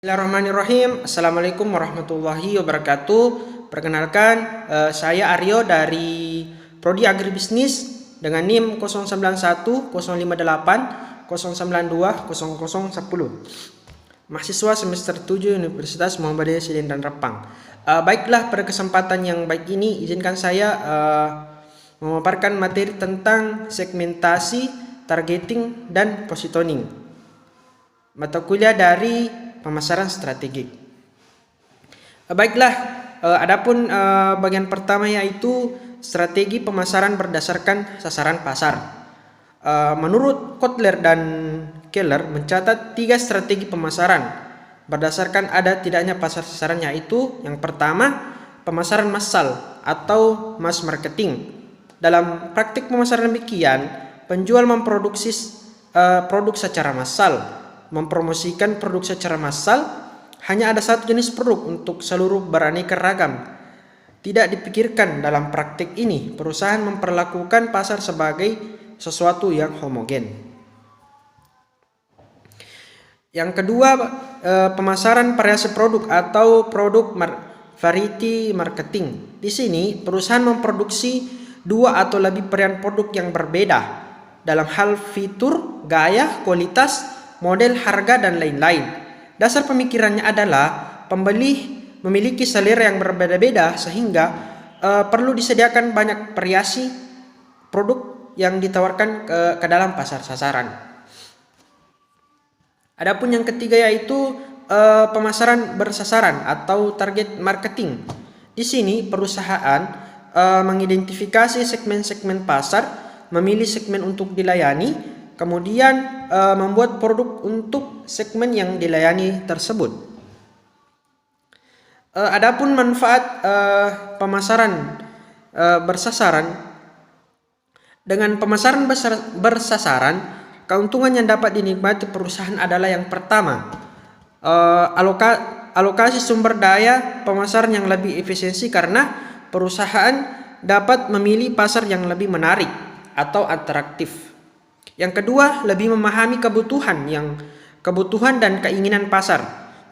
Bismillahirrahmanirrahim. Assalamualaikum warahmatullahi wabarakatuh. Perkenalkan, saya Aryo dari Prodi Agribisnis dengan NIM 091 058 092 0010. Mahasiswa semester 7 Universitas Muhammadiyah Sidrap dan Repang. Baiklah, pada kesempatan yang baik ini izinkan saya memaparkan materi tentang segmentasi, targeting, dan positioning. Mata kuliah dari pemasaran strategik. Baiklah, adapun bagian pertama yaitu strategi pemasaran berdasarkan sasaran pasar. Menurut Kotler dan Keller mencatat 3 strategi pemasaran berdasarkan ada tidaknya pasar sasaran, yaitu yang pertama pemasaran massal atau mass marketing. Dalam praktik pemasaran demikian, penjual memproduksi produk secara massal, mempromosikan produk secara massal. Hanya ada satu jenis produk untuk seluruh beraneka ragam. Tidak dipikirkan dalam praktik ini perusahaan memperlakukan pasar sebagai sesuatu yang homogen. Yang kedua, pemasaran variasi produk atau produk variety marketing. Di sini perusahaan memproduksi 2 atau lebih varian produk yang berbeda dalam hal fitur, gaya, kualitas, model, harga, dan lain-lain. Dasar pemikirannya adalah pembeli memiliki selera yang berbeda-beda sehingga perlu disediakan banyak variasi produk yang ditawarkan ke dalam pasar sasaran. Adapun yang ketiga yaitu pemasaran bersasaran atau target marketing. Di sini perusahaan mengidentifikasi segmen-segmen pasar, memilih segmen untuk dilayani, kemudian membuat produk untuk segmen yang dilayani tersebut. Adapun manfaat pemasaran bersasaran. Dengan pemasaran bersasaran, keuntungan yang dapat dinikmati perusahaan adalah yang pertama, alokasi sumber daya pemasaran yang lebih efisiensi karena perusahaan dapat memilih pasar yang lebih menarik atau atraktif. Yang kedua, lebih memahami kebutuhan dan keinginan pasar.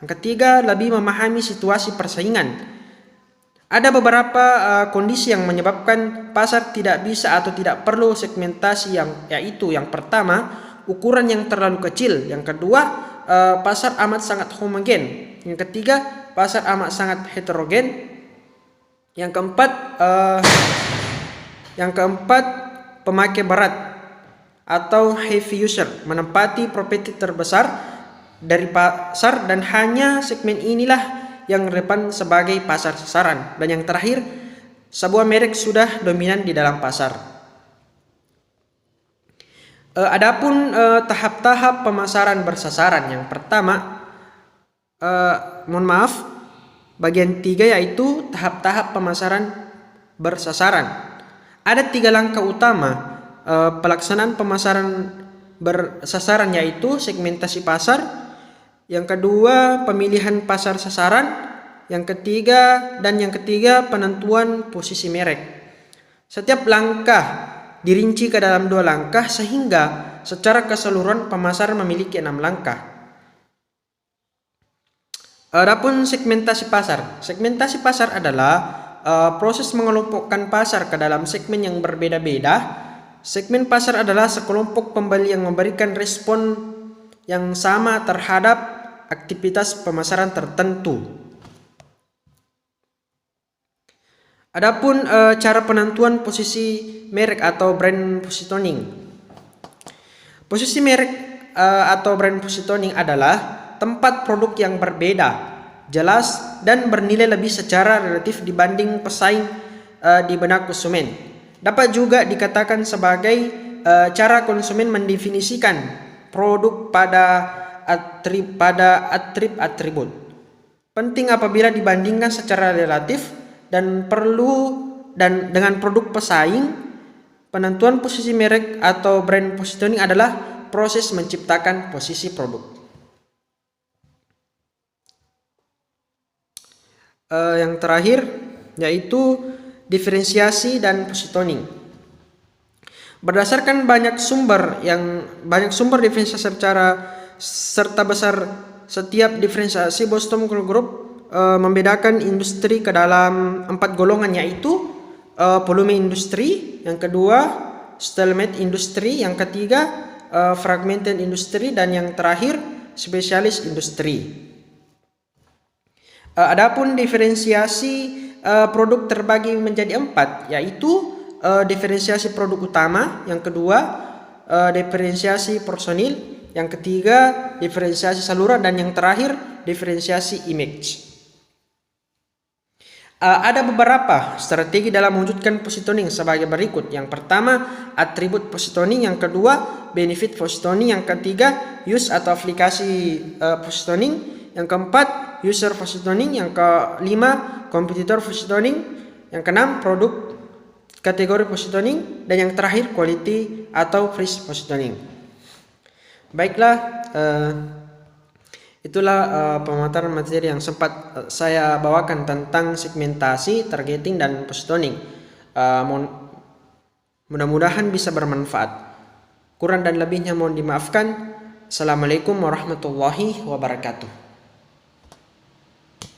Yang ketiga, lebih memahami situasi persaingan. Ada beberapa kondisi yang menyebabkan pasar tidak bisa atau tidak perlu segmentasi, yaitu yang pertama, ukuran yang terlalu kecil. Yang kedua, pasar amat sangat homogen. Yang ketiga, pasar amat sangat heterogen. Yang keempat, pemakai berat atau heavy user menempati properti terbesar dari pasar dan hanya segmen inilah yang relevan sebagai pasar sasaran. Dan yang terakhir, sebuah merek sudah dominan di dalam pasar. Adapun tahap-tahap pemasaran bersasaran. Yang pertama, bagian 3 yaitu tahap-tahap pemasaran bersasaran. Ada 3 langkah utama pelaksanaan pemasaran bersasaran, yaitu segmentasi pasar, yang kedua pemilihan pasar sasaran, yang ketiga penentuan posisi merek. Setiap langkah dirinci ke dalam 2 langkah sehingga secara keseluruhan pemasaran memiliki 6 langkah. Adapun segmentasi pasar. Segmentasi pasar adalah proses mengelompokkan pasar ke dalam segmen yang berbeda-beda. Segmen pasar adalah sekelompok pembeli yang memberikan respon yang sama terhadap aktivitas pemasaran tertentu. Adapun cara penentuan posisi merek atau brand positioning. Posisi merek atau brand positioning adalah tempat produk yang berbeda, jelas, dan bernilai lebih secara relatif dibanding pesaing di benak konsumen. Dapat juga dikatakan sebagai cara konsumen mendefinisikan produk pada atribut. Penting apabila dibandingkan secara relatif dan dengan produk pesaing. Penentuan posisi merek atau brand positioning adalah proses menciptakan posisi produk. Yang terakhir yaitu diferensiasi dan positioning. Berdasarkan banyak sumber diferensiasi serta besar setiap diferensiasi Bose-Tomko Group membedakan industri ke dalam 4 golongan, yaitu volume industri, yang kedua stalemate industri, yang ketiga fragmented industri, dan yang terakhir spesialis industri. Adapun diferensiasi produk terbagi menjadi 4, yaitu diferensiasi produk utama, yang kedua diferensiasi personil, yang ketiga diferensiasi saluran, dan yang terakhir diferensiasi image. Ada beberapa strategi dalam mewujudkan positioning sebagai berikut. Yang pertama, atribut positioning, yang kedua benefit positioning, yang ketiga use atau aplikasi positioning, yang keempat user positioning, yang kelima competitor positioning, yang keenam produk kategori positioning, dan yang terakhir quality atau price positioning. Baiklah, itulah pemaparan materi yang sempat saya bawakan tentang segmentasi, targeting, dan positioning. Mudah-mudahan bisa bermanfaat. Kurang dan lebihnya mohon dimaafkan. Assalamualaikum warahmatullahi wabarakatuh.